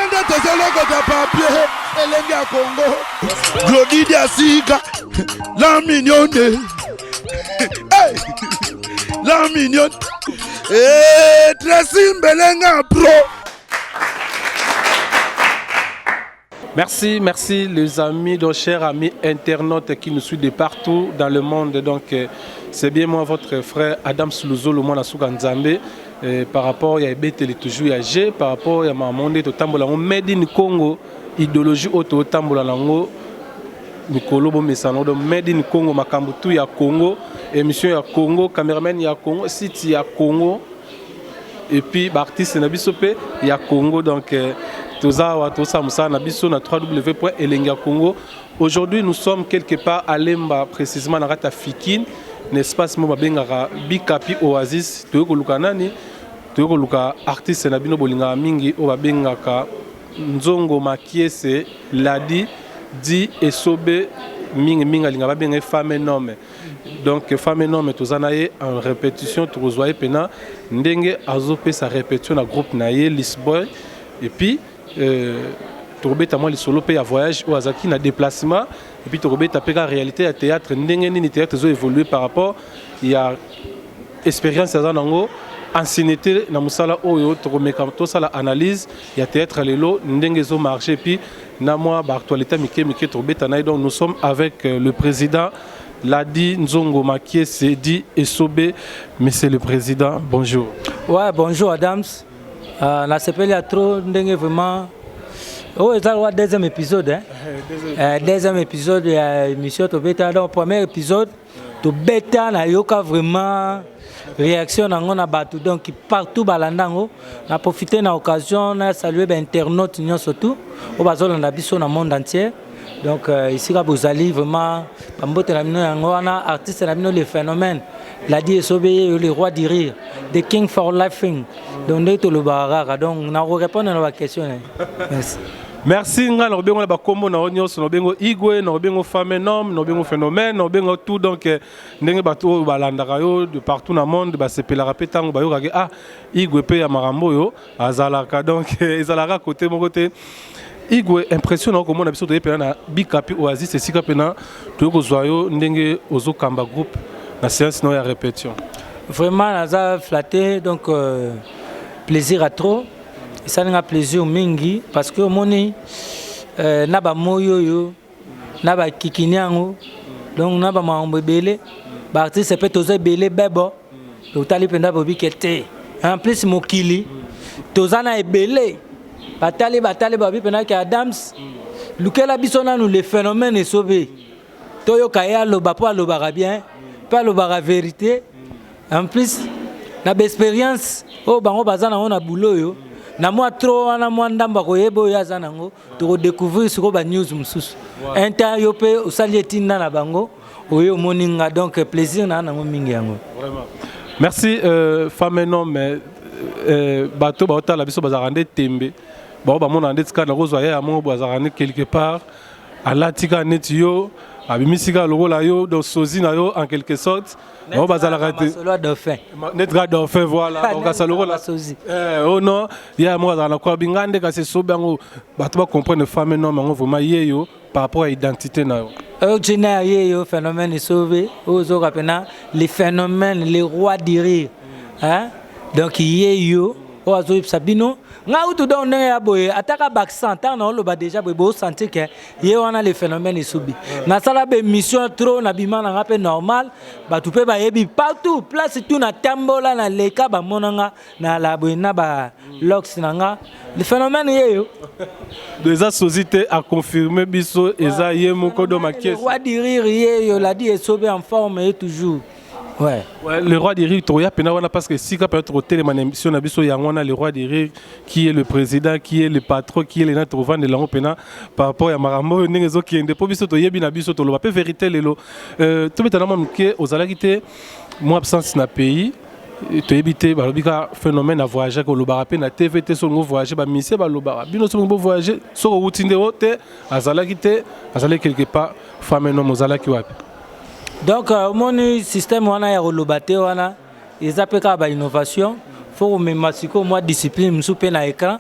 nde tozoloko ta papier elenge ya Congo Glodidi Asika la mignonne hey la mignonne Tracy Mbelenga pro. Merci les amis, donc chers amis internautes qui nous suivent de partout dans le monde. Donc c'est bien moi votre frère Adam Sluzo le mwana suka Nzambe par rapport à Beteli toujours à G par rapport à ma monde to tambola made in Congo idéologie auto tambola lango Nikolo bo mesano do made in Congo makambu tu ya Congo émission ya Congo cameraman ya Congo site ya Congo et puis artiste na biso pe ya Congo donc Toza Musa na biso na www.elengacongo. Aujourd'hui nous sommes quelque part à Lemba précisément na Rata Fikine n'espace mo babengaka Bikapi Oasis toyoko lukanani toyoko luka artiste na bino bolinga mingi o babengaka Nzongo Makiese Ladi Di Esobe mingi minga linga babenga femme nomme. Donc femme nomme tozanaye en répétition tozwaye pena ndenge azope sa répétition na groupe naye Lisboy et puis Torobeta moi les solo pays à voyage ou azaki na déplacement et puis Torobeta peka réalité à théâtre ndenge ni théâtre zo évolué par rapport il y a expérience à nango ancienneté na musala oyo toromeka to sala analyse il y a théâtre lelo ndenge zo marché puis na moi ba actualité mike Torobeta na donc nous sommes avec le président Ladi Nzongo Makiese Di Esobe. Monsieur le président, bonjour. Ouais, bonjour Adams. La CPL a trop ndenge vraiment. Oh, c'est le deuxième épisode. Deuxième épisode de l'émission Tobeta. Donc, premier épisode, Tobeta na yoka vraiment réaction na batu donc partout balandango. On a profité de l'occasion, on a salué les internautes surtout. Au bazol on a biso dans le monde entier. Donc ici vous allez vraiment artiste les phénomènes Ladi Esobe le roi du rire the king for laughing donc le barara donc on a répondre à la question. Merci nga no bengo na bakombo na onyoso no bengo igwe no bengo femme nom no bengo phénomène no bengo tout donc ndenge bato balandaka yo de partout dans le monde ba sepelaka petango ba yo ah igwe pe ya marambo yo azalaka donc ezalaka côté mon côté Igwe impressionnant comme on a besoin de faire na Bikapi Oasis et sika pena to ko zoyo ndenge ozo kamba groupe na séance no ya répétition. Vraiment naza flatté donc plaisir à trop. Et ça n'a plaisir mingi parce que moni na ba moyo yo na ba kikinyango donc na ba mambo belé ba artiste peut oser belé bebo to tali penda bobi kete en plus mokili tozana e belé Batali babi penaki Adams lukela bisona nous les phénomènes et sauvé toyo kaya lo bapo lo bara bien pas lo bara vérité en plus na expérience o bango bazana on a boulot yo na moi trop na moi ndamba ko yebo ya zanango to découvrir sur ba news mususu inter pe osalieti na bango oyo moninga donc plaisir na nango mingi yango vraiment merci femme non mais bato ba la biso bazarande tembe bon bah mon andé tika na rozoya ya mon bazarane quelque part à l'atika netio abimisika logo la yo dans sozi na yo en quelque sorte bon bazala raté solo dauphin netra dauphin voilà donc ça logo la sozi oh non ya moi dans la quoi bingande ka se sobango bato ba comprendre femme non mais vraiment yeyo par rapport à identité na yo originaire yeyo phénomène sauvé ozo kapena les phénomènes les rois du rire hein donc yeyo ozo sabino nga utu don ndenge ya boye ataka baccent tant na lo ba déjà boye bo sentir que ye wana les phénomènes subi na sala be mission trop na bima na ngape normal ba tu pe ba yebi partout place tout na tambola na leka ba monanga na la boye na ba lox nanga les phénomènes yeyo déjà société a confirmé biso eza ye moko do makies roi du rire yeyo la dit Esobe en forme et toujours. Ouais. Ouais, le roi des rires, parce que si peut-être au télémanémission, le roi des rires, qui est le président, qui est le patron, qui est le natrovan de l'Europe, par rapport à Marambo, qui est un dépôt, biso to yebi na biso to lo, pas vérité lelo. Tout le temps, aux alakité, moi absence na pays. Tu éviter balobika phénomène à voyager que le barapé na TVT sur le voyager ba misé ba lo bara bino sur le voyager sur routine de haute azalakité azalé quelque part femme non mozalaki wapi. Donc mon système wana ya rolobate wana ils appellent ba innovation faut même siko moi discipline souper na écran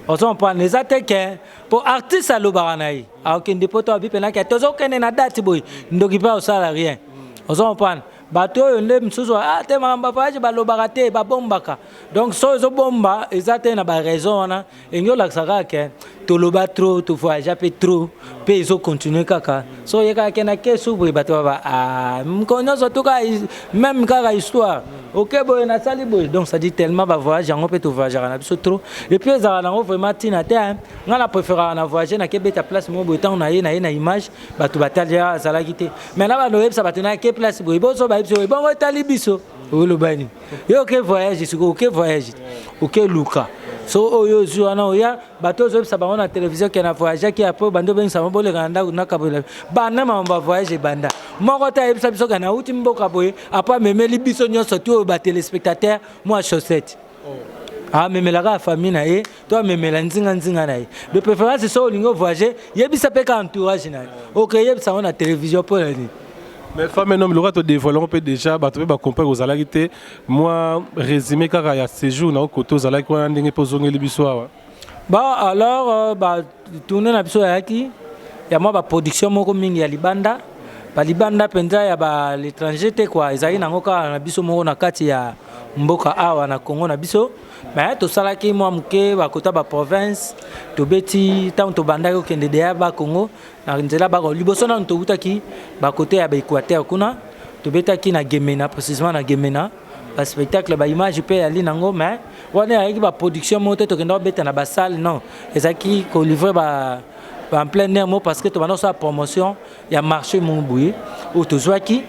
on s'en prend les attaques pour artiste à l'obaranaï à aucun dépôt à bipena qui tous aucun na date boy ndoki pas au salarié on s'en prend bato yo ndem suzo ah te mamba faje balobakate ba bombaka donc so zo bomba ezate na ba raison na enyo la saka ke to loba trop to voyage pe trop pe zo continuer kaka so yeka ke na ke subri bato ba ah mkonyo zo to ka même kaka histoire OK boy na sali boy donc ça dit tellement ba voyage on peut to voyager na biso trop et puis za na vraiment tina te ngala préférer na voyager na ke beta place mo boy temps na image bato batalia zala kité mais na ba no web ça bato na ke place boy bo so bon etali biso olobani yo ke voyage siko ke voyage OK luka so oyo zuana oya bato zo sa ba na télévision ke na voyage ki après bando ben sa mobole kanda na kabola bana mamba voyage banda moko ta ebisa biso kana uti mboka boye apa memeli biso nyonso to ba téléspectateur moi chaussette ah memelaka famille na ye to memela nzinga na ye de préférence so lingo voyager yebisa pe ka entourage na OK yebisa na télévision pour ni. Mais femme et homme, le roi te dévoilons peut déjà, bah tu peux comparer aux alarités. Moi, résumé car il y a séjour dans côté aux alarités, on a des posons et les bisoirs. Bah alors, bah tourner la bisoir qui, il y a moi bah production mon coming ya libanda, bah libanda pendra ya bah l'étranger te quoi, ils arrivent dans ngoka na biso mon na kati ya mboka awa na Congo na biso. Mais tout ça là qui moi mke ba kota ba province to beti tant to banda ko kende de ba Congo na nzela ba ko liboso na to utaki ba côté ya ba Équateur kuna to betaki na Gemena précisément na Gemena ba spectacle ba image pe ali nango mais wana avec ba production monte to kenda beta na ba salle non ezaki ko livrer ba en plein air mo parce que to bana sa promotion ya marché mon bouye ou to zwaki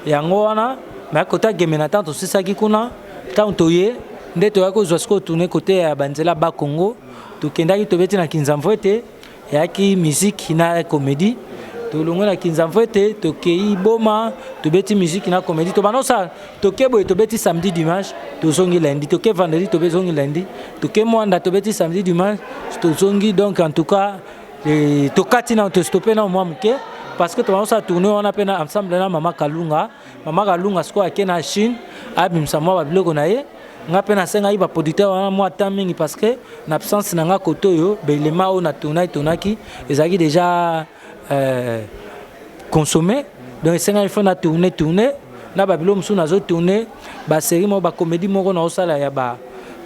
yango wana mais kota Gemena tant to sisaki kuna tant to ye nde to yako zosko tourner côté ya banzela ba Congo to kendaki to beti na Kinzamvwete yaki musique na comédie to longo na Kinzamvwete to kei boma to beti musique na comédie to banosa to kebo to beti samedi dimanche to zongi lundi to ke vendredi to beti zongi lundi to ke mwanda to beti samedi dimanche to zongi donc en tout cas to katina to stopper na moi mke parce que to banosa tourner on appelle ensemble na mama Kalunga sko akena Chine abimsa moi ba biloko na ye nga pe na senga iba producteur wana moi tamingi parce que na absence na nga koto yo be élément on a tournaki ezaki déjà consommé donc senga il faut na tourner na ba bilo musu na zo tourner ba série mo ba comédie moko na osala ya ba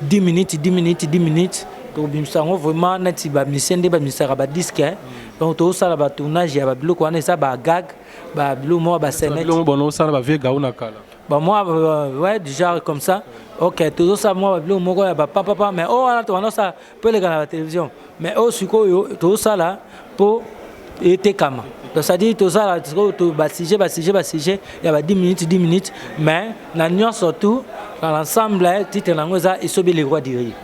10 minutes to bimsango vraiment na ti ba misende ba misara ba disque donc to osala ba tournage ya ba bilo ko na ça ba gag ba bilo mo ba scène bilo bon osala ba vie gauna kala. Bah moi ouais du genre comme ça OK tout ça moi le moko ya papa mais oh là toi non ça peut les gars à la télévision mais oh suko tout ça là pour était kama donc ça dit tout ça là tout basige il y a 10 minutes mais la nuance surtout dans l'ensemble titre lango ça isobe les rois du rire.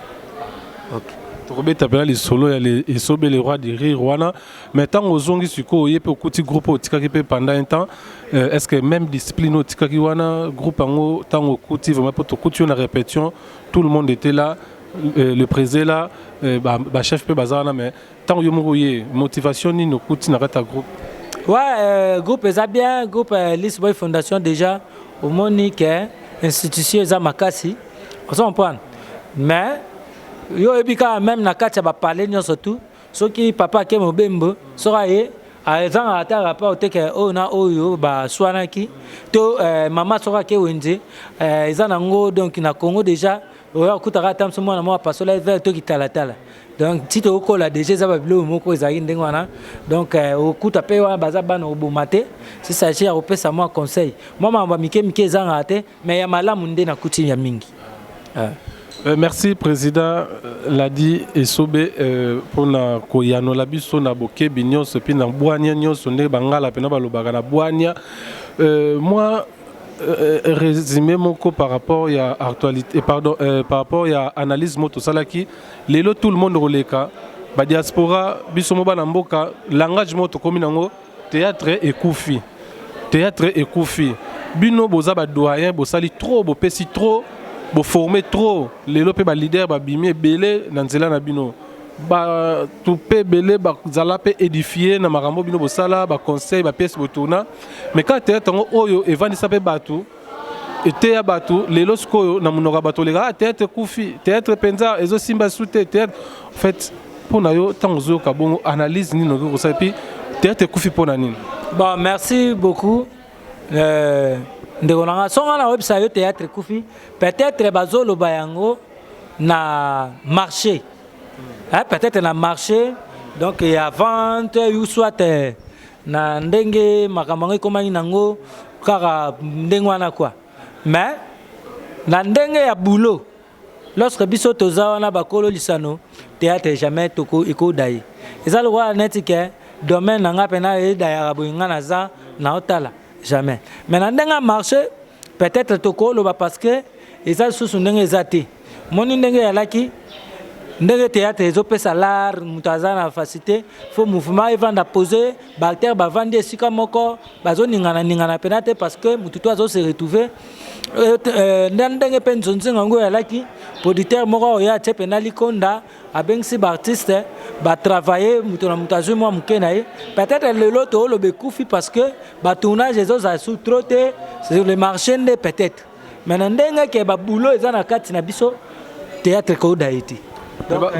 OK Robert appelle les solos et sobe les rois du rire wana mais tant aux zongi suko yé pe kuti groupe otikaki pe pendant un temps est-ce que même discipline otikaki wana groupe ango tant au kuti vraiment pour to kuti on a répétition tout le monde était là le président là ba chef pe bazana mais tant yo moko yé motivation ni no kuti na reta groupe ouais groupe ça bien groupe Lisboy Fondation déjà au Monique institution za makasi on s'en prend mais yo ebika même na kati ba parler nyonso tout soki papa ke mobembo sora ye azan ata rapport te ke o na oyo ba swanaki to mama sora ke wenze ezana ngo donc na Congo déjà oya kutaka tamso mwana mo pasola vers to kitala donc tito okola déjà za ba bilo moko ezaki ndengwana donc okuta pe wa baza bana obomate si ça j'ai opesa moi conseil moi mamba mike ezanga te mais ya malamu nde na kuti ya mingi. Merci président l'a dit et sobe pour na koyano la biso na boke binyo se pina boania nyonso ne bangala pena balobaka na boania moi résumé mon co par rapport à actualité pardon par rapport à analyse moto salaki lelo tout le monde roleka ba diaspora biso mo bana mboka langage moto komi nango théâtre et koufi bino boza ba doyen bo sali trop bo pesi trop bo former trop les lopé ba leader ba bimé belé na nzela na bino ba tupé belé ba zala pe édifier na marambo bino bo sala ba conseil ba pièce bo tourna mais quand théâtre ngo oyo evandi sa pe batu eteya bato lelo sikoyo na monoko bato lega théâtre kufi théâtre penza ezo simba sute théâtre en fait pona yo tango zo ka bongo analyse ni no ko sa puis théâtre kufi pona nini. Bon, merci beaucoup. Ndeko songa na website yo théâtre kufi peut-être bazolo bayango na marché. Peut-être na marché donc il y a vente ou soit na ndenge makambo komani nango kaka ndenge wana quoi. Mais na ndenge ya boulot lorsque biso toza wana bakolo lisano théâtre jamais toko iko dai. Eza lo wa netike domaine nanga pena e daya boinga na za na otala jamais. Mais na ndenge marché peut-être toko lo ba parce que eza susu ndenge ezati. Moni ndenge ya laki ndenge théâtre ezopesa l'art mutaza na facilité faut mouvement evanda poser bactère bavandi esika moko bazoningana penate parce que mututu azo se retrouver ndenge pe nzonzinga ngo ya laki producteur moko ya che penali konda abengsi ba artiste ba travailler mutuna mutazu mo mukena ye peut-être le loto lo bekufi parce que ba tournage ezo za sous troté sur le marché de peut-être mais ndenge ke ba boulot ezana kati na biso théâtre ko daiti. Donc,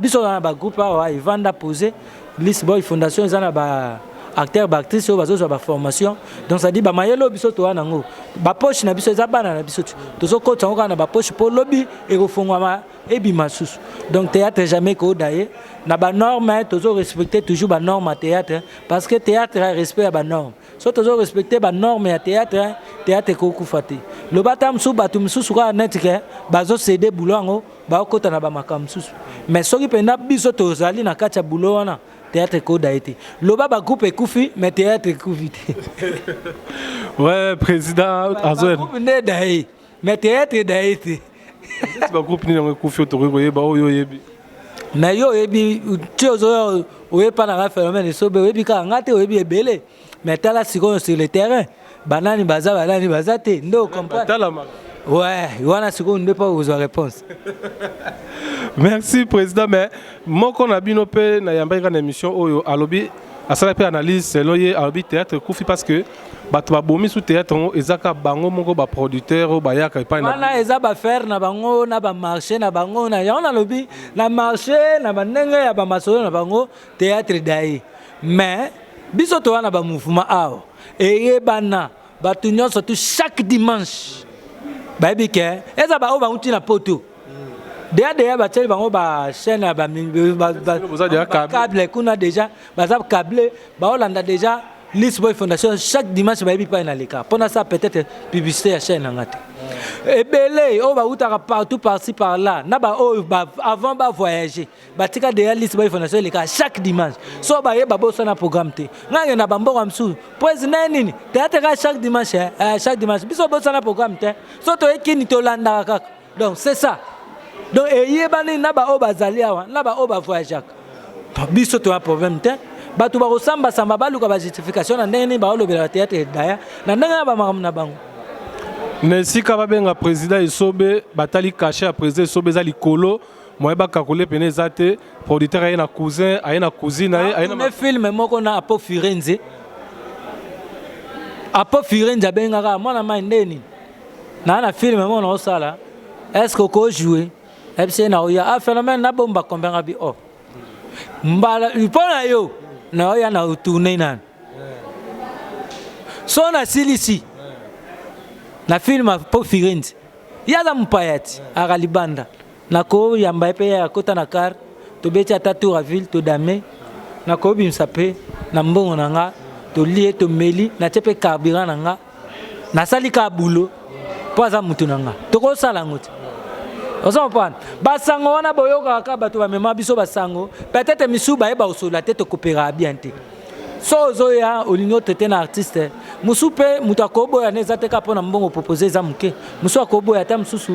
biso na ba groupe awa ivanda poser list boy fondation ezana ba acteur ba actrice bazo ba formation donc ça dit ba mayelo biso to wana ngo ba poche na biso ezabana na biso tozo kota ngo na ba poche pour lobby et refongwa ebi masusu donc théâtre jamais ko daye na ba norme tozo respecter toujours ba norme théâtre parce que théâtre respect à ba norme so tozo respecter ba norme ya théâtre ko kufati lo batam su batum susu ka netike bazo céder boulot ngo ba kota na ba makam susu mais soki pena biso tozali na kacha boulot wana théâtre ko daiti loba ba groupe ekufi mais théâtre ekufi. Ouais président azoen groupe ne dai mais théâtre daiti ba groupe ni ekufi otoriko yeba oyo yebi mais yo yebi tiozo oye pa na phénomène so be yebi ka ngate oyebi ebele mais tala siko sur le terrain banani bazate ndo comprendre. Ouais, voilà ce qu'on ne peut pas vous réponse. Merci président mais moi qu'on a bino pe na yamba une émission oyo alobi asala pe analyse selon ye alobi théâtre kufi parce que bato ba bomi sous théâtre ezaka bango moko ba producteur ba yaka pa na wana eza ba faire na bango na ba marché na bango na yona lobi na marché na banenge ya ba masolo na bango théâtre dai mais biso to wana ba mouvement awo et bana bato nyonso tout chaque dimanche baby ke eza ba o ba uti na poto déjà ba tele bango ba chaîne ba câble kuna déjà ba câble ba olanda déjà List Boy Fondation chaque dimanche baby pa na leka pendant ça peut-être publicité à chaîne ngate et belé o ba uta partout par-ci par-là na ba o avant ba voyager ba tika déjà List Boy Fondation leka chaque dimanche so ba ye ba bossa na programme te nganga na bambo kamsu président nini théâtre chaque dimanche biso bossa na programme te so to ekini to landa kaka donc c'est ça donc et bani na ba o bazali awa na ba o ba voyager biso to a problème te bato ba resamba samba baluka ba justification na ndenge ba olobela théâtre daya na ndenge ba makam na bango Nesi ka babenga président Isobe batali caché à président Isobe za likolo moi ba kakole pene zate producteur ayena cousin ayena cousine ayena film moko na Apo Firenze benga ka mwana mai ndeni na film moko na osala est-ce que ko jouer FC na oya a phénomène na bomba combien bi oh mbala ipona yo na oya na tourner nan so na silisi na film Apo Firenze yaza mpayati akalibanda na ko yamba pe ya kota na car to beti atatu à ville to dame na ko bimsa pe na mbongo nanga to lié to meli na tepe carburant nanga na sali ka boulot poza mutu nanga to ko sala ngoti ozo pan basango wana boyoka ka bato ba mema biso basango peut-être misuba e ba osola te to coopérer bien te so zo ya olingo tete na artiste musupe mutakobo ya neza te ka pona mbongo proposer za muke musu akobo ya tam susu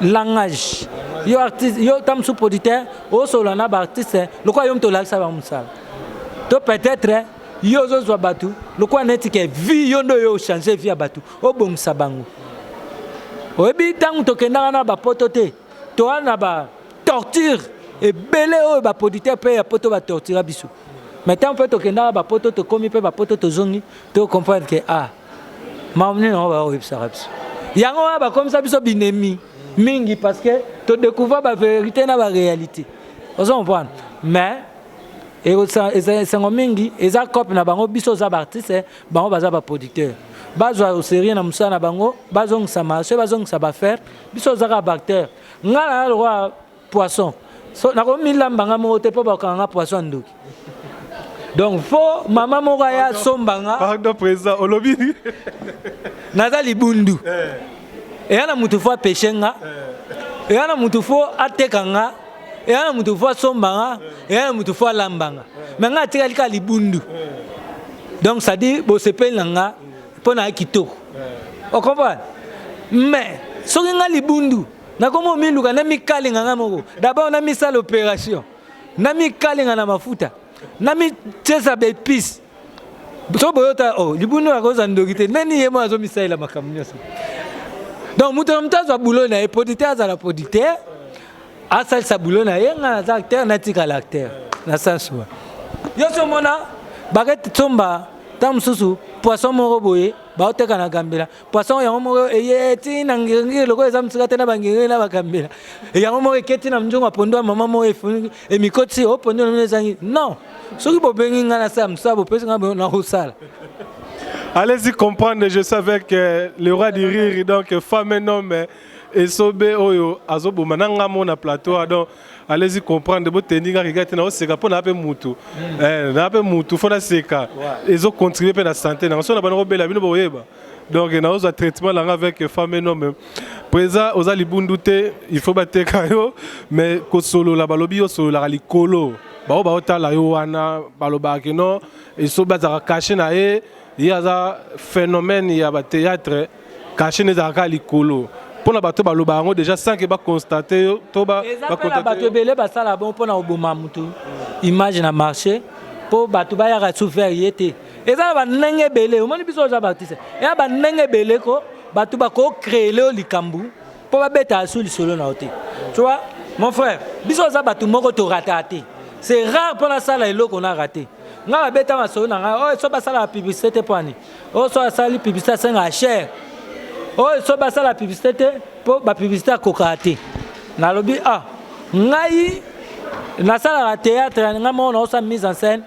langage yo artiste yo tam su producteur o sola na ba artiste lokwa yo mto laksa ba musala to peut-être yo zo zo batu lokwa netike vie yo ndo yo changer vie batu o bongsa bango obi tangu tokenda na ba poto te to na ba torture et belé o ba producteur pe ya poto ba torture biso maintenant on peut tokenda ba poto to komi pe ba poto to zongi to comprendre que ah mamni on va au sarabs yango ba comme ça biso binemi mingi parce que tu découvres la vérité na la réalité. Vous comprenez? Mais et c'est mingi et ça cop na bango biso za artiste bango baza ba producteur. Bazwa au série na musa na bango bazong sa marché bazong sa ba faire biso za ba acteur. Ngala roi poisson. So na ko milamba mo te po ba kanga poisson nduki. Donc faut maman moraya sombanga. Pardon président olobi. Naza libundu. Et yana mutu fo pêchenga. Et yana mutu fo atekanga. Et yana mutu fo sombanga. Et yana mutu fo lambanga. Mais nga tika lika libundu. Donc ça dit bo sepe langa pona kitoko. On comprend? Mais soki nga libundu na komo miluka na mikalinga nga moko. D'abord na misa l'opération. Na mikalinga na mafuta. Nami tesa be peace. So boyota oh libundu akoza ndokite nani yemo azo misaila makamnyo. Donc mutu mtazo boulot na producteur za la producteur asal sa boulot na yenga za acteur na tika l'acteur na sanswa. Yo so mona baguette tomba tam susu poisson moko boye ba oteka na gambela poisson yango moko eyeti na ngiri loko eza mtsika tena bangiri na bakambela yango moko eketi na mjongo pondo mama moko efuni emikoti o pondo na mezangi non soki bobengi ngana sa msabo pesi ngabo na hosala. Allez-y comprendre, je savais que le roi du rire, donc femme et homme, et sobe oyo azobo mananga mona plateau, donc allez-y comprendre, bo teninga rigate na oseka po na pe mutu. Na pe mutu fona seka. Ils ont contribué pe na santé, na so na bana robela bino boyeba. Donc na oza traitement là avec femme et homme. Président oza libundute, il faut bateka yo, mais ko solo la balobi yo solo la likolo. Ba ba otala yo wana baloba ke non, et so bazaka caché na e. Il y a un phénomène, il y a un théâtre caché dans le likolo. Pour la bateau balobango déjà sans que ba constater to ba constater bateau belé ba sala bon pour na oboma mutu. Image na marché pour bateau ba ya souffrir yete. Eza ba nenge belé, o moni biso za baptiste. Ya ba nenge belé ko bateau ba ko créer le likambu pour ba beta sous le solo na oté. Tu vois mon frère, biso za bateau moko to raté. C'est rare pour la salle et l'eau qu'on a raté. Nga beta maso na nga oh so basala la publicité poani oh so asali publicité senga cher oh so basala la publicité pour ba publicité kokate na lobi ah ngai na sala la théâtre nga mo na sa mise en scène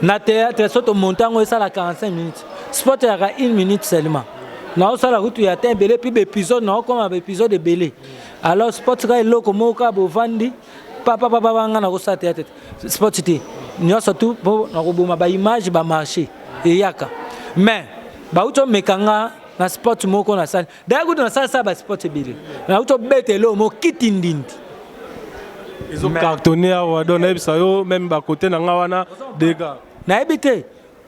na théâtre so to montango ça la 45 minutes sport ya 1 minute seulement na so la route ya te belé puis épisode na comme un épisode de belé alors sport ga eloko moka bo vandi papa nga na ko sa théâtre sport ti nous surtout pour na ba image ba marché et yaka mais ba uto mekanga na sport moko na salle d'ailleurs na ça ba sport bile na uto betelo mo kitindindi ils ont cartonné à wadona ebisa yo même ba côté na ngawana dega na ebité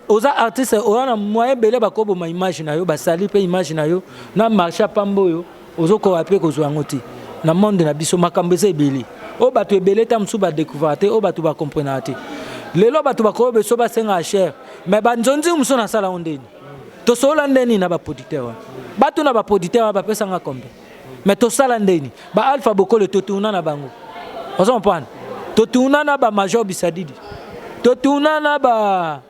oza artiste ona moyen belé ba ko ma image na yo ba sali pe image na yo na marché pambo yo ozo ko apé ko zo ngoti na monde na biso makambo ze belé o bato ebele tam su ba découvrir te o bato ba comprendre te lelo bato bakobe so ba senga cher mais banzonzi muso na sala ondeni to sola ndeni na ba producteur bato na ba producteur ba pesa nga kombe mais to sala ndeni ba alpha bokole to tuna na bango ozo comprendre to tuna na ba major bisadidi to tuna na ba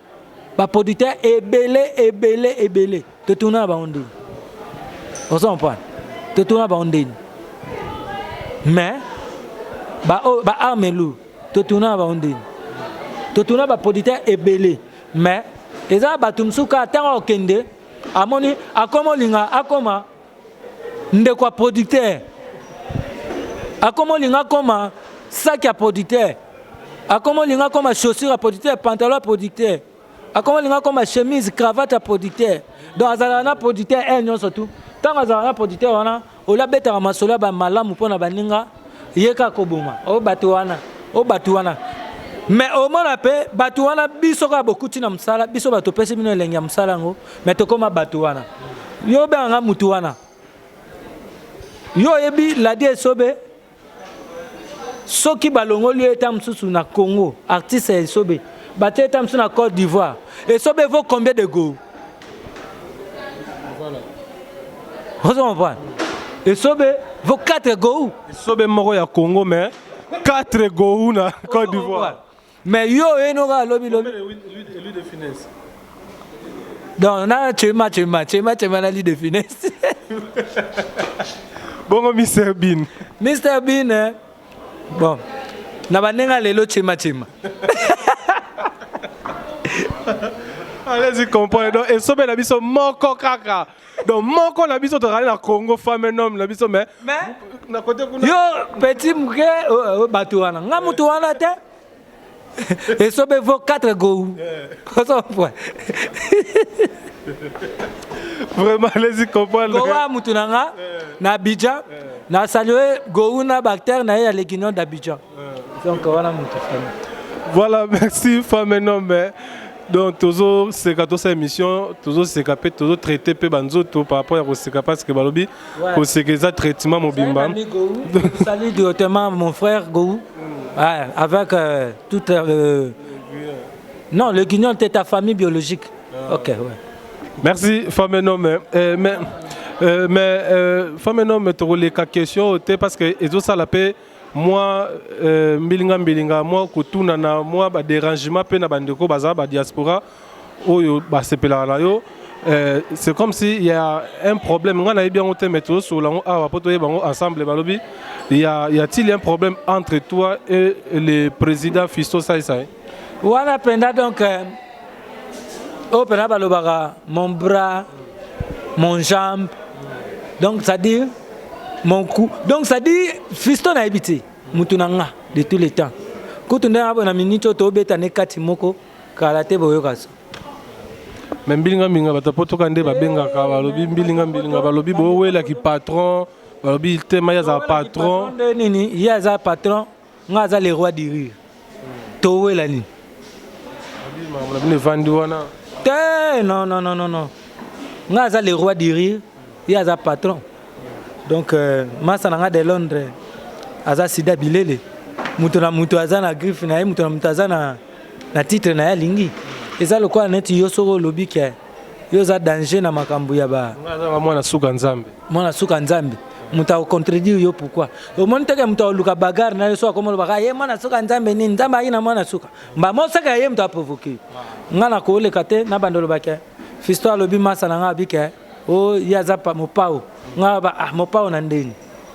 producteur ebele to tuna na ba ondeni ozo comprendre to tuna ba ondeni mais ba armelu to tuna na ba ondeni totuna ba producteur ebele mais eza batumsuka tango okende amoni akoma linga akoma ndeko producteur akoma linga akoma sac ya producteur akoma linga akoma chaussure à producteur pantalon à producteur akoma linga akoma chemise cravate à producteur donc azala na producteur enyo surtout tango azala na producteur wana ola beta masolo ba malamu pona baninga yeka koboma o batu wana mais au moins après batuana biso ka beaucoup tina msala biso bato pese bino elengi msala ngo mais to koma batuana yo be nga mutuana yo yebi la die sobe soki balongo lui etam susu na Congo artiste sobe baté etam susu na Côte d'Ivoire et sobe vaut combien de go voilà vous comprenez et sobe vaut 4 go sobe moko ya Congo mais 4 go na Côte d'Ivoire. Mais yo enoga lobi lui de finesse. Donc, na chema na li de finesse. Bon, Mr. Bean. Mr. Bean, hein? Bon, na banenga lelo chema. Allez-y, comprenez. Donc, et sobe la biso moko kaka. Donc, moko la biso to na Congo femme et homme la biso mais na côté kuna. Yo petit muke batuana. Nga mutuana te. Et sobe vaut 4 go. Vraiment, allez-y, comprenez. Goa mutunanga na Abidjan. Na salué go na bactère na ya l'équinion d'Abidjan. Donc voilà mutufana. Voilà, merci femme et homme. Donc, toujours c'est cette émission, toujours c'est capé, toujours traité peu banzoto par rapport à ce parce que balobi, pour ce que ça traitement mobimba. Salut directement mon frère Gou, avec tout non le guignon de ta famille biologique. Ok, ouais. Merci femme et homme. Mais femme et homme, tu les questions parce que ils ont ça la paix. Moi, mbilinga, moi, kutuna na moi, ba dérangement pe na bandeko baza ba diaspora, oyo ba sepela na yo. C'est comme s'il y a un problème. On a bien monté météo sur la ensemble balobi. Y a-t-il un problème entre toi et le président Fisto Saïsaï? Wana penda donc oh penda balobara mon bras, mon jambe. Donc ça dit mon cou. Donc ça dit Fiston a habité mutunanga de tous les temps. Quand on a une minute to beta ne kati moko kalate boyokaso. Mais mbilinga batapoto kande babenga ka balobi mbilinga balobi bo wela ki patron balobi tema ya za patron nini ya za patron nga za le roi du rire. To wela ni. Balobi ne vandi wana. Non. Nga za le roi du rire ya za patron. Donc, masa nanga de Londres, aza sida bilele, mutu aza na griffe na ye, mutu aza na titre na ye lingi. Eza le quoi neti yo soro lobi ke yo za danger na makambu ya ba. Nga mwana suka nzambe. Mwana suka nzambe. Mutu a contredire yo pourquoi? Au monde que mutu luka bagarre na yo so comme le bagarre, ye mwana suka nzambe ni nzamba ina mwana suka. Mba mo saka ye mutu a provoquer. Nga na ko le kate na bandolo bake. Fisto lobi masa nanga bike. Oh, il y a ça mon pao. Mon pao n'a ndeni.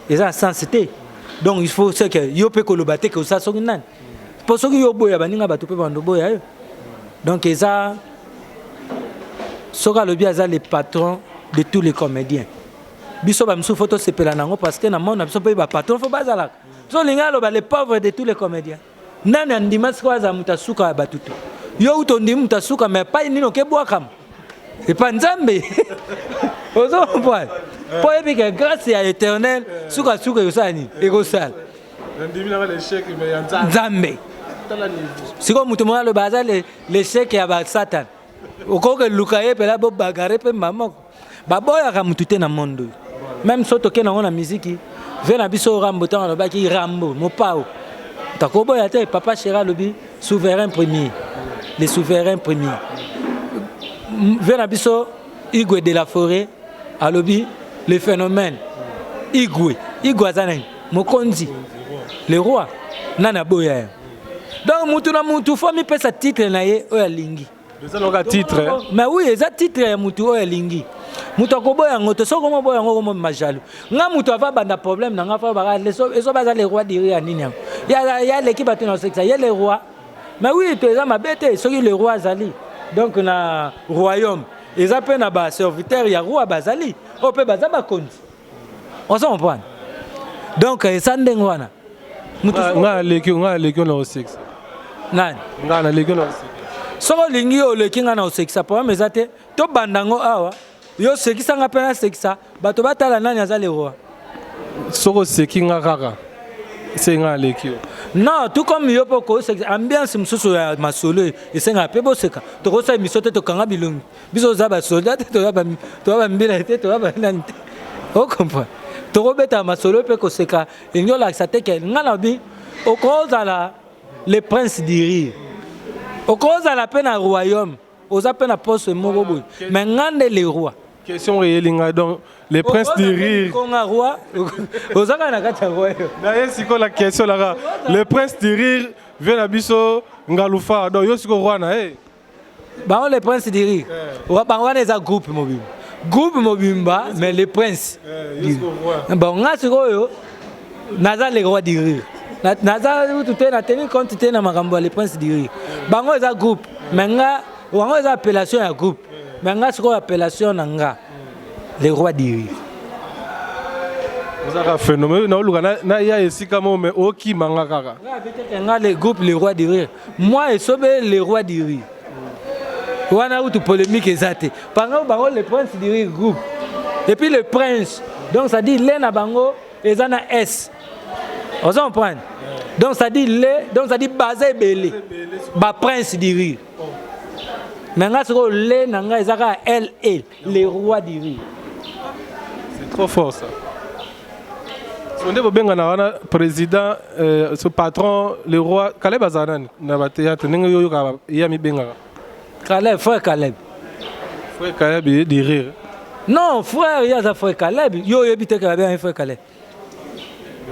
Et ça sensité. Donc il faut ce que yo pe ko le batte que ça so nan. Pour ce que yo boya baninga batu pe bando boya. Donc ça soka le biaza les patrons de tous les comédiens. Biso ba msu photo se pela nango parce que na mona biso pe ba patron faut bazala. So linga lo ba les pauvres de tous les comédiens. Nana ndima kwa za mutasuka batuto. Yo utondi mutasuka mais pas nino ke boa kam. C'est pas Nzambe. Ozo point. Pour que grâce à l'Éternel, suka yosani egosal. Ndimina le chèque mais Nzambe. C'est comme mutu mona le bazar le chèque ya ba Satan. Okoke lukaye pe la bo bagare pe mamoko. Baboya ka mutu te na monde. Même soto ke na ngona musique, vena biso rambo tan lo ba ki rambo, mo pao. Takobo ya te papa Chéra lobi souverain premier. Les souverains premiers. Venabiso Igwe de la forêt à lobby le phénomène Igwe Zanen Mokonzi le roi nana boya donc mutu na mutu faut mi pesa titre na ye oya lingi ça le titre mais oui ça titre ya mutu oya lingi mutu akoboya ngoto soko mo boya ngoko mo majalu nga mutu ava banda problème na nga fa ba eso baza le roi diri ya nini ya l'équipe atena sexa ya le roi mais oui tu es ma bête soki le roi azali. Donc na royaume, ils appellent na ba serviteur ya roi bazali, o pe bazaba konti. On s'en comprend. Donc ça ndengwana. Nga lekio na sexe. Nan. Nga na lekio na sexe. Soko lingi o lekinga na sexe pa mais ate to bandango awa. Yo sexe nga pe na sexe bato batala nani azali roi. Soko sekinga kaka. C'est nga lekio. Non, tout comme yo poko c'est ambiance msusu ya masolo et c'est nga pe boseka. To ko sa misote to kanga bilungi. Biso za ba soldat to ba mbila te to ba nante. O comprend. To ko beta masolo pe ko seka. Inyo la sa te ke nga na bi o ko za la le prince du rire. O ko za la pe na royaume. O za pe na poste moko boy. Mais ngande le roi. Question réelle donc les princes du rire. Roi. Ozaka na kata roi. D'ailleurs c'est quoi la question là? Le prince du rire vient à biso ngalufa donc yo siko roi na Bango les princes du rire. Bango les a groupe mobile. Groupe mobimba, mais les princes. Bon, on a ce que naza les rois du rire. Naza tout est na tenir compte de na makambo les princes du rire. Bango les a groupe. Menga, bango les appellation à groupe. Menga ce qu'on appellation nanga les rois du rire. Vous avez un phénomène, na ya esika mo mais oki manga kaka. Les groupes les rois du rire. Moi et sobe les rois du rire. Wana ou tout polémique exacte. Pendant bango les princes du rire groupe. Et puis le prince. Donc ça dit les na bango et ça na S. On s'en prend. Donc ça dit les, donc ça dit basé belé. Ba prince du rire. Maintenant ce que les nanga ezaka LL les rois du rire. C'est trop fort ça. On est bien le président, ce patron, le roi, Caleb Azanan, na théâtre, n'engo yo ka yami benga. Caleb, frère Caleb. Frère Caleb, il dit rire. Non, frère, il y a un frère Caleb. Yo habite un frère Caleb.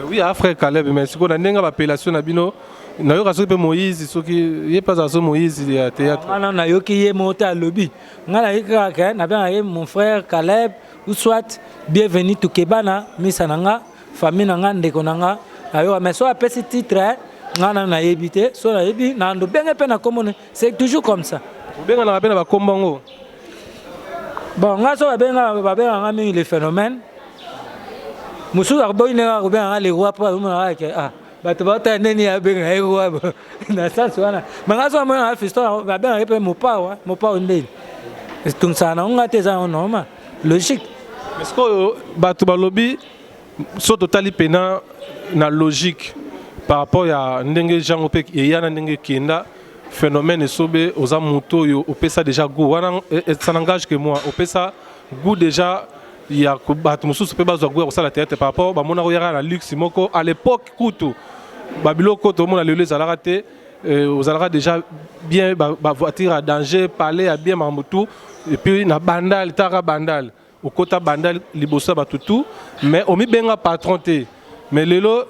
Oui, un frère Caleb, mais ce qu'on a n'enga appellation na bino, na yo ka so pe Moïse, ce qui est pas à Moïse il a théâtre. Non, na yo qui est monté à lobby. Ngana yika ka na bien mon frère Caleb ou soit bienvenue to Kebana, misananga. Famille nanga ndeko nanga ayo mais so apesi titre ngana na yebité so na yebi na ndo benga pe na komone c'est toujours comme ça benga na ba kombongo bon nga so benga nga mi le phénomène musu arboy na ko benga les rois pa na ka ah bato ba ta neni ya benga ay roi na ça so na nga so mo na fisto ba benga pe mo pa ndeli tout ça na ngate za normal logique mais ce que bato ba lobby so totali pena na logique par rapport à ndenge jango pe ya na ndenge kenda phénomène sobe aux amuto yo opesa déjà goût wana ça n'engage que moi opesa goût déjà il y a bato mususu pe bazwa goût ça la théâtre par rapport ba mona yara na luxe moko à l'époque kutu babiloko to mona lelo ezalaka te aux alaka déjà bien ba voiture à danger parler à bien mamutu et puis na bandal tara bandal au kota bandal libosa batutu mais omi benga patron te mais lelo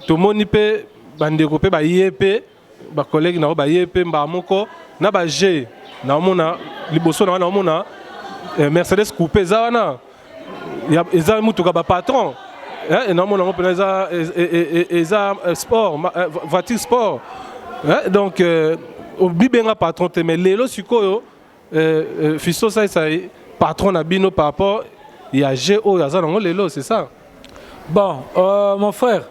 to moni pe bandeko pe ba yep ba collègue na ba yep mba moko na ba G na mona liboso na mona Mercedes coupé za wana ya eza mutuka ba patron et na mona mona eza sport voiture sport donc omi benga patron te mais lelo sikoyo fiso ça patron na bino par rapport il y a GO yazango lelo c'est ça. Bon mon frère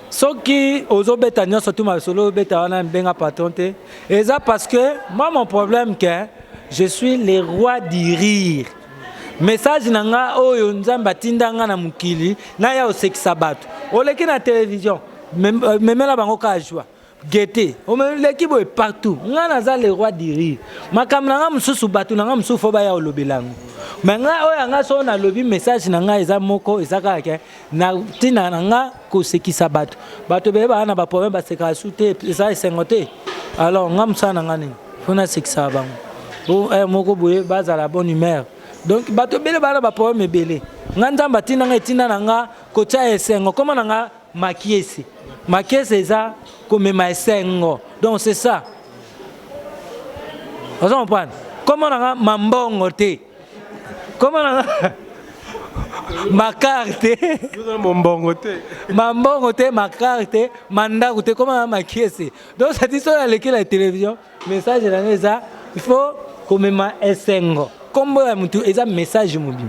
ce qui aux obétaniens surtout ma solo bétana benga patron te et ça parce que moi mon problème que je suis le roi du rire message nanga oyo nzamba tindanga na mukili na ya osekisa bato oleki na télévision memela bango ka joie Guetté, l'équipe est partout. On a le roi du rire. Ma caméra me sous bateau, on a me sous foba ya olobelang. Mais on a son a lobby message nanga eza moko ezaka ke na tina nanga ko seki sabato. Bato be ba na ba problème ba seka souté ça sengoté. Alors ngam sa nanga ni. Fona seki sabang. O moko boye baza la bonne humeur. Donc bato be ba na ba problème belé. Nganda batina nanga tina nanga ko cha esengo comment nanga makiesi. Makiesi eza comme maïsengo. Donc c'est ça. Vous comprenez? Comment on a mambongo te? Comment on a ma carte? Mambongo te. Mambongo te, ma carte, mandat te. Comment on a ma caisse? Donc cette histoire avec la télévision, message de ça, il faut comme maïsengo. Comme on a un message mobile.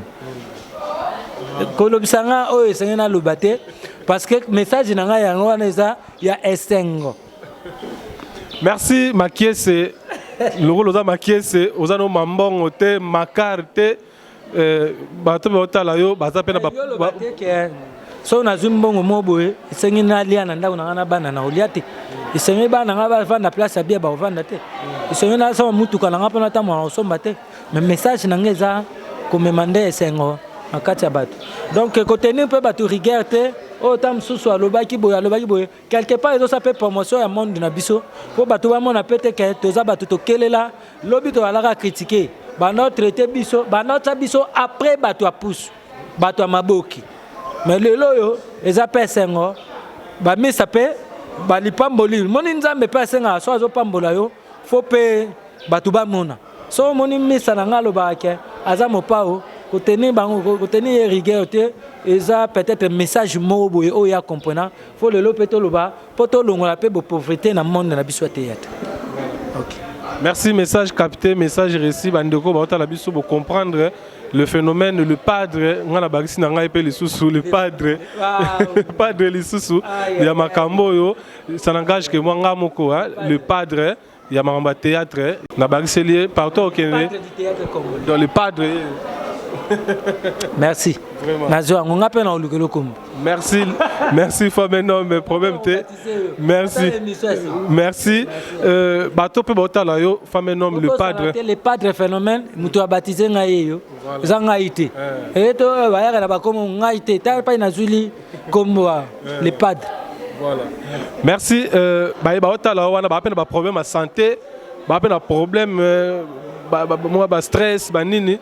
Kolobisanga o esengena lobate parce que message nanga yango wana ya esengo. Merci Makiese. Le rôle de Makiese ozano mambongo te makarte bato botala yo baza pena ba so na zumbongo moboe esengena lia na ndako na bana na oliate esengena bana nga ba na place ya ba vanda te esengena so mutuka na ngapa na tamwa osomba te mais message nanga eza comme mandé esengo. Donc, côté nous peut battre rigueur, autant sous alobaki boy, quelque part ils ont sa promotion à monde de Nabiso. Pour battre mon appétit que tous abattu to kelela, lobby to ala critiquer. Ba notre traité biso, ba notre biso après battu à pousse, battu à maboki. Mais le loyo, ils appellent sengo, ba mi sapé, ba li pamboli. Mon inzambe pas senga, so zo pambola yo, faut pe bato bamona so moni misa na nga lobaka ke aza mopao kotenir bango kotenir rigueur te eza peut-être message moko boye oyo ya comprenant faut lelo mpe toloba mpo tolongola mpe bopauvreté na monde na biso ya théâtre. Okay. Merci, message capté, message récit. Bandeko, la biso pour comprendre le phénomène, le padre, on a bagisi na ngai pe les sous le padre, le padre les sous, il y a makambo yo, ça n'engage que moi ngamoko, le padre, il y a ma théâtre, na bagisi lié partout au Kenya. Dans le padre. Merci. Merci, merci fois maintenant mes problèmes te. Merci, merci. Bateau peut botter là yo, femme nomme le padre. Le padre phénomène, mutu a baptisé ngaïo. Zangaïté. Et toi, va y avoir comme ngaïté. T'as pas une azuli comme le padre. Voilà. Merci. Bah botter là, on a pas de problème à santé, pas de problème, moi stress, nini.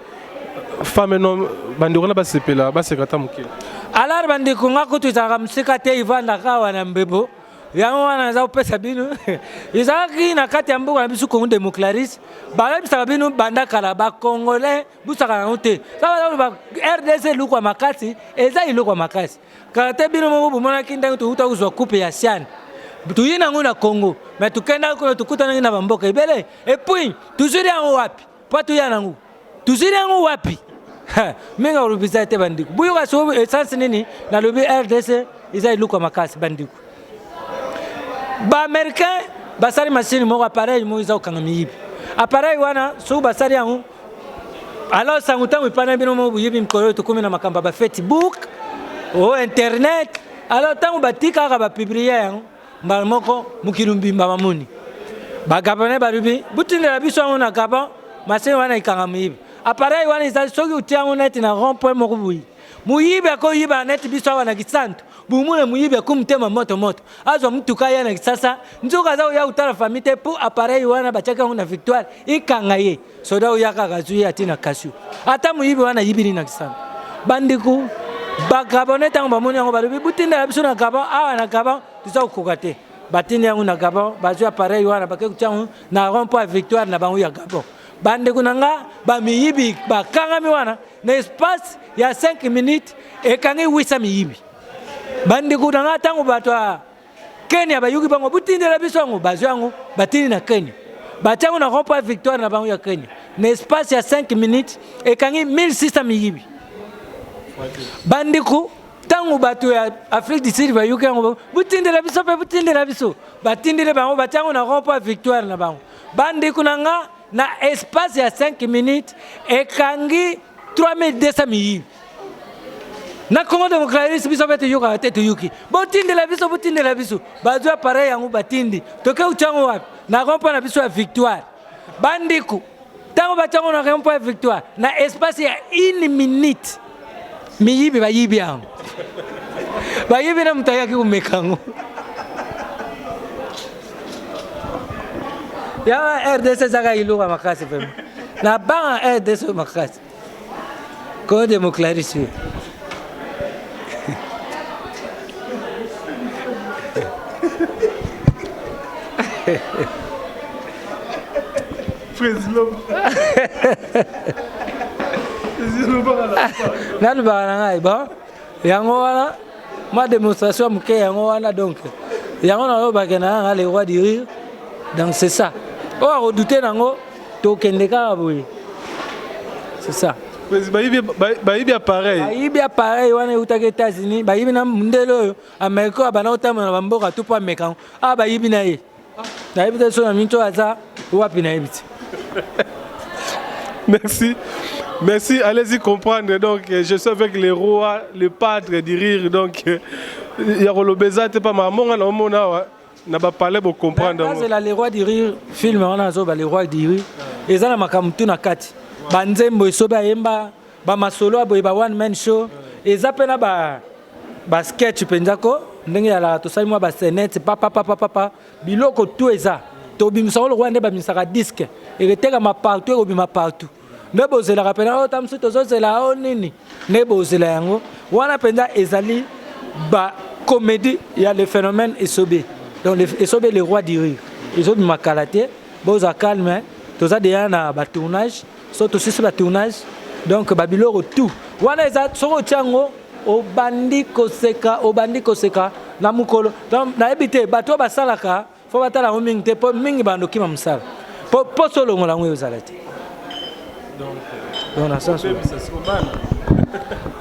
Femme non bandiko na basepela basekata mukile alors bandiko ngako tuzaka msekate ivanda kawa na mbebo yango wana za upesa bino izaki na kati ya mbuga na bisu Congo démocratie ba bisaka bino banda kala ba congolais busaka na ute ça ba RDC lukwa makasi eza ilukwa makasi kate bino mo bomona kinda to uta kuzwa coupe ya sian tuyina ngona Congo mais tukenda ko tukutana na bamboka ibele et puis toujours yango wapi pas tuyana ngu toujours yango wapi minga urubisa te bandiko buyo ka so essence nini na lobi RDC iza iluka makasi bandiko ba américain basari machine mo appareil mo iza okanga miyibi appareil wana so basari yango alors sanguta mo pana bino mo buyibi mkolo to kumi na makamba ba Facebook o internet alors tango batika ka ba publier yango mbal moko mukilumbi mbamamuni ba gabone barubi butindela biso yango na gaba machine wana ikanga miyibi appareil wana isa soki utia net na rond-point moko buyi muyibe ko yiba net biso wana kisanto bumune muyibe ko mtema moto moto azo mtuka yana kisasa nzoka za ya utara famite pour appareil wana bachaka na victoire ikanga ye soda uyaka kazuyi atina kashu ata muyibe wana yibiri na kisanto bandiku bakabone tango bamoni yango balubi butinda biso na gaba awa na gaba tuza kokate batini yango na gaba bazu appareil wana bakeke kutia na rond-point victoire na bango ya gaba bande kunanga ba miyibi ba kangami wana na espace ya 5 minutes e kangi wisa miyibi bande kunanga tango batwa Kenya ba yugi bango butindela biso yango bazo yango batini na Kenya batango na rompa victoire na bango ya Kenya na espace ya 5 minutes e kangi 1600 miyibi bande ku tango bato ya Afrique du Sud ba yugi yango butindela biso pe butindela biso batindele bango batango na rompa victoire na bango bande kunanga na espace ya 5 minutes et kangi 3200 miyibi na Congo démocratie biso bete yoka tete yuki botindela biso bazo appareil yango batindi toke uchango wapi na rompa na biso ya victoire bandiku tango batango na rompa ya victoire na espace ya 1 minute miyibi bayibi yango bayibi na mutayaki kumekango ya RDC zaka iluka makasi pema na banga RDC makasi Congo démocratie président nanu bana ngai ba yango wana ma démonstration muke yango wana donc yango na lobaka na le roi du rire donc c'est ça on a redouté nango to kendeka boye c'est ça bayibi appareil bayibi appareil wana utaka États-Unis bayibi na ndelo Amerika bana otama na bamboka tout pas mekan bayibi na ye bayibi te so na minto aza wapi na yebiti. Merci, allez-y comprendre. Donc, je suis avec les rois, le padre du rire. Donc, il y a le baiser, pas maman, on n'a pas parlé pour comprendre. C'est là, les rois du rire, film, on a les rois du rire. Et ça, on a comme tout na kati. Banzembo, soba yemba, ba masolo, ba one man show. Et ça, pena ba sketch pendako. Ndenge ya la to sai moi ba senet, papa, biloko tout eza. To bimisa le roi ndeba misaka disque. Et reteka ma partout, obima partout. Nebo zela rapena o tamsu to zela o nini. Nebo zela yango. Wana penda ezali ba comédie, il y a le phénomène Esobé. Donc Esobé le roi du rire. Ils ont ma kalaté, boza calme, tous ça déjà na ba tournage surtout sur ba tournage donc babiloko tout wana eza soko tiango obandi koseka na mukolo donc na ebité bato basalaka fo batala o mingi te po mingi bando kima musala po solo ngola ngwe uzalati donc na sens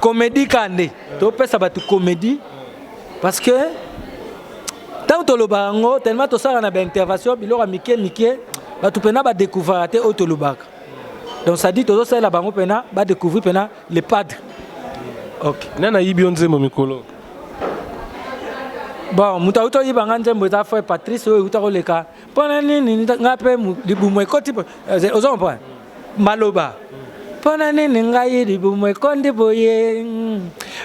comédie kande to pesa batu comédie parce que tant to lo bango tellement to sala na ba intervention biloko mike batu pena ba découvrir te auto lobaka donc ça dit to ça la bango pena ba découvrir pena les padres. OK nana yibi onzembo mikolo bon muta uto yibanga nzembo za frère Patrice o uta koleka pona nini ngape libumo ekoti ozompa maloba pona nini ngai libumo ekondi boye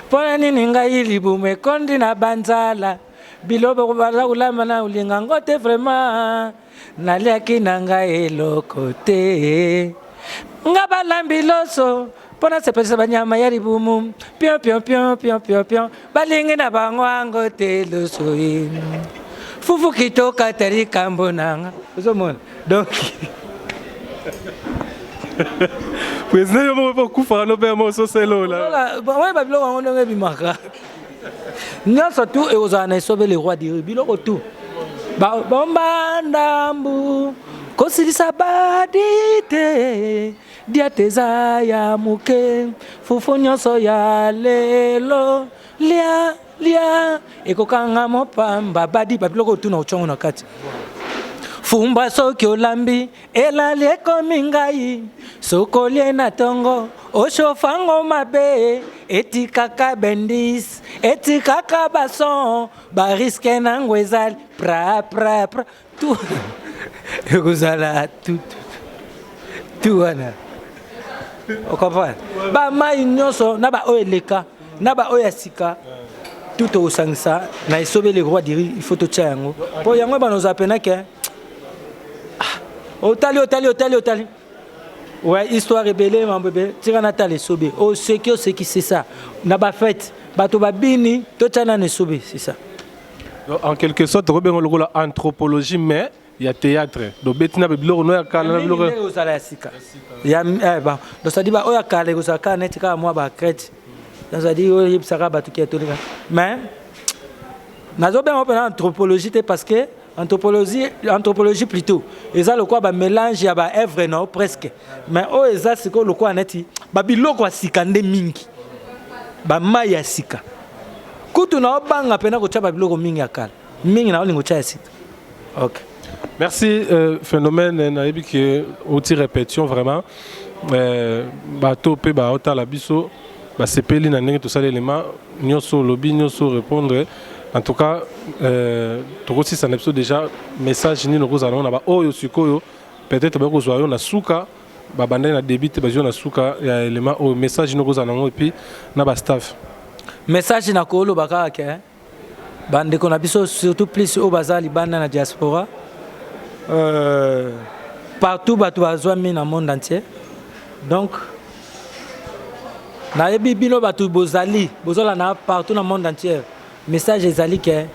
pona nini ngai libumo ekondi na banzala bilobo ko bala ulama na ulinga ngote vraiment naliaki na ngai eloko te ngabalambi loso pona sepesa banyama ya libumu pion balingi na bango ango te loso fufu kitoka tari kambonanga uzomona donc président yo mo kufa no be mo so selo la ouais babilo wango ndenge bimaka nyonso tu eozana esobe le roi du biloko tu bomba ndambu kosilisa badite diateza ya muke fufu nyonso ya lelo lia ekokanga mopamba badi babiloko tu na uchongo na kati fumba soki olambi elali ekomi ngai sokolie na tongo oshofango mabe etikaka bendis etikaka bason bariske nango ezali pra tu ekozala tu wana okopana bamai nyonso na baoyo eleka na baoyo ya sika tout osangisa na esobe le roi diri il faut totia yango mpo yango banoza penake otali ouais histoire rebelle mambebe tika natale sobe o seki c'est ça na ba fête bato babini totia na sobe c'est ça en quelque sorte robin lokola anthropologie mais il y a théâtre do betina biloko no ya kala na biloko osala ya sika ya ba do ça dit ba o ya kala ko saka net ka moi ba crête dans ça dit o yebsaka bato ki atolika mais nazo ben on parle anthropologie parce que anthropologie plutôt eza le quoi ba mélange ya ba œuvre non presque mais o eza siko le quoi neti ba biloko asika nde mingi ba mai ya sika kutu na obanga pena ko tshaba biloko mingi ya kala mingi na olingo tshaya sika. OK merci phénomène na yebi que outil répétition vraiment ba topé ba otala biso ba sepeli na ndenge to sala élément nyoso lobi nyoso répondre. En tout cas, aussi ça n'est déjà message ni nous allons là-bas. Oh yo sikoyo peut-être que vous voyez na suka babanda na débit bazio na suka ya élément au message nous allons et puis na ba staff. Message na kolo baka ke bande qu'on a biso surtout plus au bazali banda na diaspora partout batu bazwa mi na monde entier. Donc na yebi bino batu bozali bozola na partout na monde entier. Message ezali ke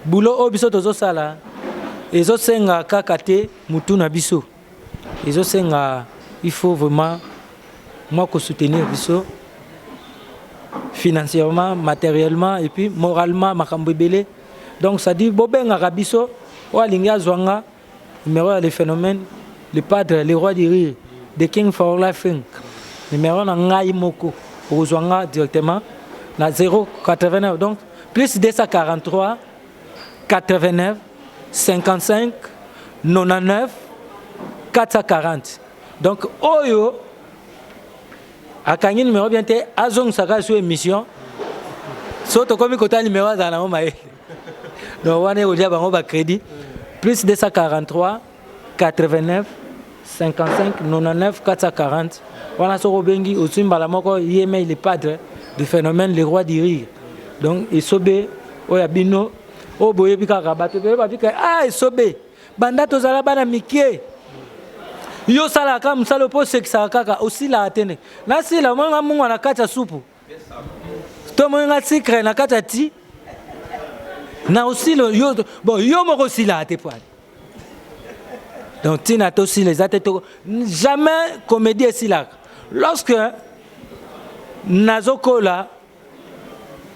bulo o biso tozo sala ezo senga kakate mutu na biso ezo senga il faut vraiment moi ko soutenir biso financièrement matériellement et puis moralement makambo belé donc ça dit bobenga biso o alinga zwanga numéro les phénomènes le padre le roi du rire the king for laughing numéro na ngai moko o zwanga directement na 089 donc plus 243 89 55 99 440 donc oyo akangi numéro bien te azong saka sur émission soto komi kota numéro za na maé donc wane o dia bango ba crédit plus 243 89 55 99 440 wana soko bengi osimba la moko yeme le padre du phénomène le roi du rire. Donc isobe oya bino o boye bika bato pe babika isobe banda to zala bana mikie yo sala ka msalo po seksa kaka osila atene na sila mwanga mungu na kata supu to mwanga sikre na kata ti na osilo yo bon yo moko sila ate pale Donc tina aussi les athlètes jamais comédie ici là. Lorsque Nazokola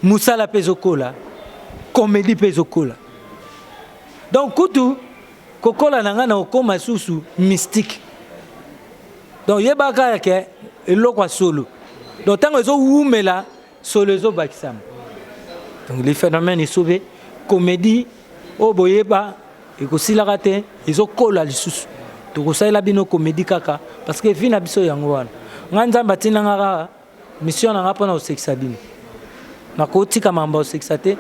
Moussala Pezokola comédie Pezokola. Donc kutu kokola nanga na okoma susu mystique. Donc yebaka ke eloko solo. Donc tant que oumela solo zo bakisam. Donc les phénomènes sauvé comédie oboyeba et aussi la raté ils ont kola lisusu. To ça la bino comédie kaka parce que vina biso yango wana. Nganza batina ngara mission nga pona o sexabine. Na kotika mamba o sexate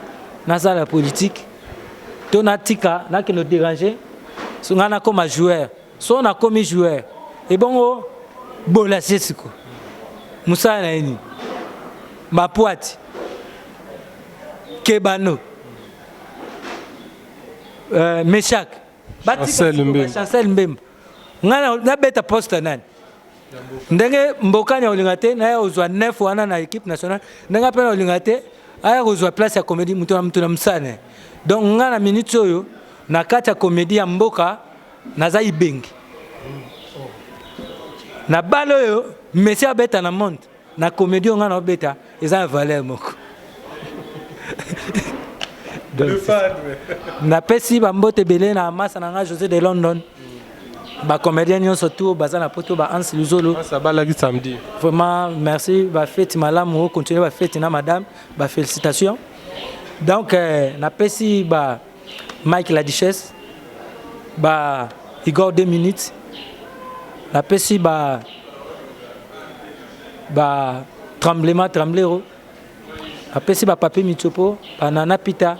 na za la politique. To na tika na que nous déranger. So ngana comme joueur. So on a comme joueur. Et bon bola sesiko. Moussa na ini. Mapuati. Kebano. Meshak. Chancel Mbemba. Ngana na beta poste nani. Ndenge mbokanya olingate na ozwa 9 wana na équipe nationale. Ndenge pena olingate aya ozwa place ya comédie mutu na msane. Donc ngana minute oyo na kati ya comédie ya mboka naza ibengi. Na balo yo Messi abeta na monde na comédie ngana obeta eza valeur moko. Na pesi ba mbote belé na massa na José de London. Ba comédien nyonso surtout bazana poto ba Hans Luzolo. Ça va la samedi. Vraiment merci ba fête malamu continuer ba fête na madame ba félicitations. Donc na pesi ba Mike la Duchesse ba Igor 2 minutes. Na pesi ba tremblero. Na pesi ba Papi Michopo ba Nana Pita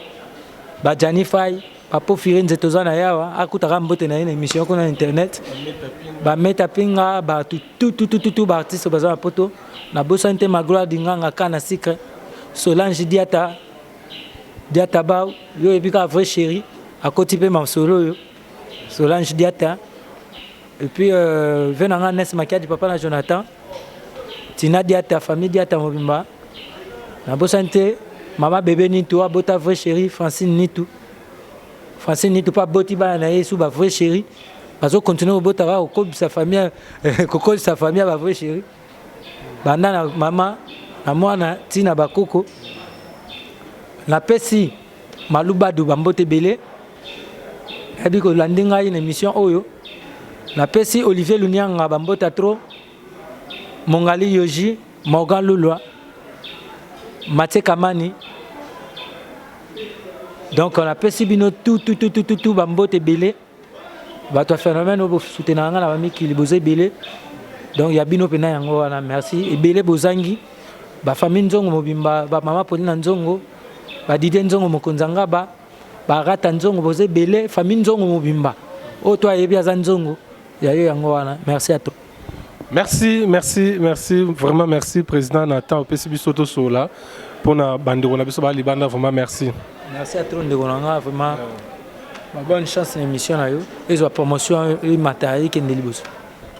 ba Janify Papo Firenze tozana yawa akutaka mbote na émission ko na internet ba Metapinga ba tout ba artiste bazana poto na bosante magloire dinganga kana secret Solange Diata ba yo ebika vrai chéri à côté pe ma solo yo Solange Diata et puis venanga Nes Makiadi papa na Jonathan Tina Diata famille Diata mobimba na bosante mama bébé Nitou abota vrai chéri Francine Nitou pas boti ba na yesu ba vrai chéri bazo continuer bota ba ko sa famille koko sa famille ba vrai chéri banda na mama na mwana Tina bakoko la pesi malubadu bambote belé ebi ko landinga une émission oyo la pesi Olivier Lunyanga bambota trop Mongali Yoji Morgan Lulwa Mathieu Kamani. Donc on a pesi bino tout bambote belé. Ba to phénomène au soutenir nga na mami ki libozé belé. Donc ya bino pena yango wana merci et belé bozangi ba famille nzongo mobimba ba mama Pauline nzongo ba Didier nzongo mokonzanga ba rata nzongo bozé belé famille nzongo mobimba. O to ayebi za nzongo ya yo yango wana merci à toi. Merci, vraiment merci président Nathan au PCB Soto Sola pour na bandero na biso ba libanda vraiment merci. Merci à toi Ndegolanga vraiment. Bonne chance l'émission là yo et la promotion et matériel qui est libre.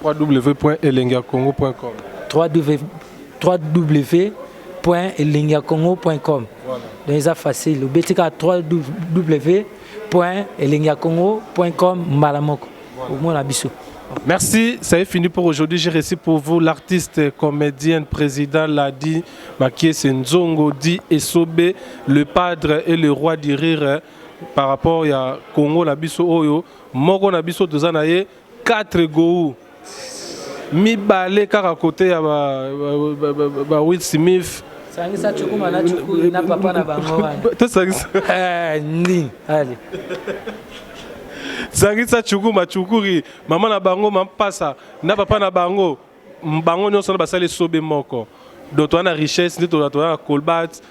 www.elengacongo.com www.elengacongo.com. Voilà. Donc c'est facile. Le betika www.elengacongo.com malamoko. Au moins la biso. Merci, ça est fini pour aujourd'hui. J'ai reçu pour vous l'artiste, comédienne, président Ladi Makiese Nzongo Di Esobe, le padre et le roi du rire par rapport à Congo Nabiso Oyo, Moko Nabiso Tozanaye, 4 Gou. Mi balé car côté à Will Smith. Sangisa chukuma na chukuri na papa na bango. Tout ça. Ni, allez. Sangisa chukuma chukuri mama na bango mampasa na papa na bango nyonso na basali sobe moko donc to na richesse to na colbert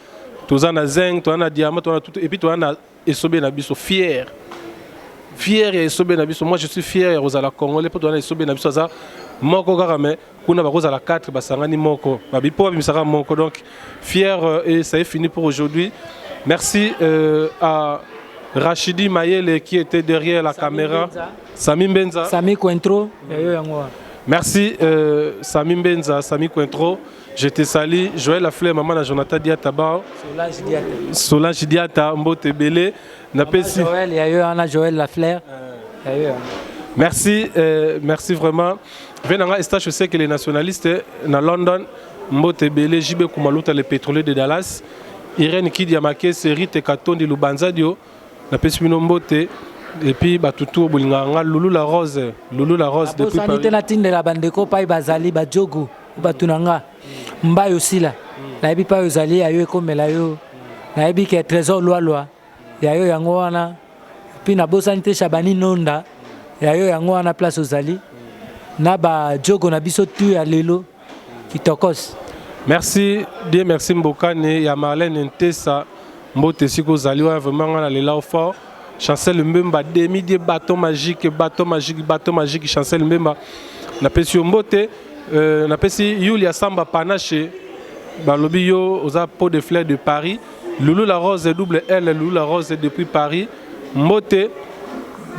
to na zinc to na diamant to na tout et puis to na esobe na biso fier ya esobe na biso. Moi je suis fier ya ozala congolais pour to na esobe na biso za moko kaka mais kuna ba kozala 4 basangani moko ba bipo bimisaka moko donc fier et ça est fini pour aujourd'hui. Merci à Rachidi Mayele qui était derrière la caméra. Sami Mbenza. Sami Cointreau. Merci Sami Mbenza, Sami Cointreau. Je te salue. Joël Lafleur, maman na Jonathan Diata Ba. Solange Diata, Mbote Belé. Joël, il y a eu Joël Lafleur. Merci, merci vraiment. Venanga stage, je sais que les nationalistes dans London, Mbote Bele, Jibe Kumaluta, les pétroliers de Dallas, Irène Kidiamake, Seri Tekatondi Lubanzadio, la Pesmino Mbote, et puis Batutu Boulinganga, Loulou la Rose depuis Paris. Sanité na tinde la bandeko pa bazali ba jogo batunanga mbayo sila. Na ebi pa yozali ayo ekomela yo. Na ebi ke trésor loi yayo yango wana. Puis na bosanité Chabani Nonda yayo yango wana place ozali. Na ba jogo na biso tu ya lelo kitokos. Merci, Dieu merci Mbokane, ya Marlène Ntessa, Mbote Siko Zaliwa, vraiment on a les là fort. Chancel Mbemba, demi des bâtons magiques, Chancel Mbemba. Na pesi Mbote, na pesi Yulia Samba Panache, Balobi yo, aux pots de fleurs de Paris. Loulou la Rose double L, Loulou la Rose depuis Paris. Mbote,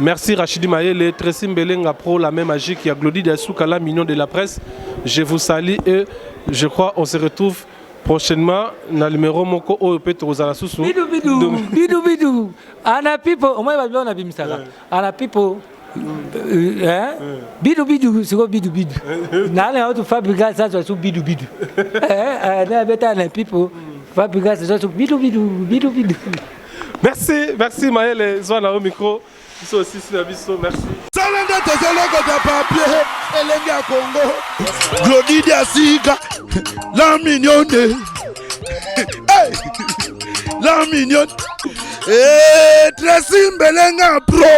merci Rachidi Mayele, Tracy Mbelenga Pro, la même magique, il y a Glody Diasouka, la mignon de la presse. Je vous salue et je crois on se retrouve prochainement dans le numéro Moko OEP Torozala Soussou. Bidou. Ana people, au moins on a vu ça. Ana people. Bidou, c'est quoi bidou. N'a rien de fabriquer ça sur bidou. Ana beta na people fabriquer ça sur bidou. Merci Maëlle, Zwana au micro. Ils sont aussi sur la biso, merci. Salanda tezoloko de papier, elengi ya Congo. Glody Diasika, la mignonne. Hey, la mignonne. Tracy Mbelenga Pro.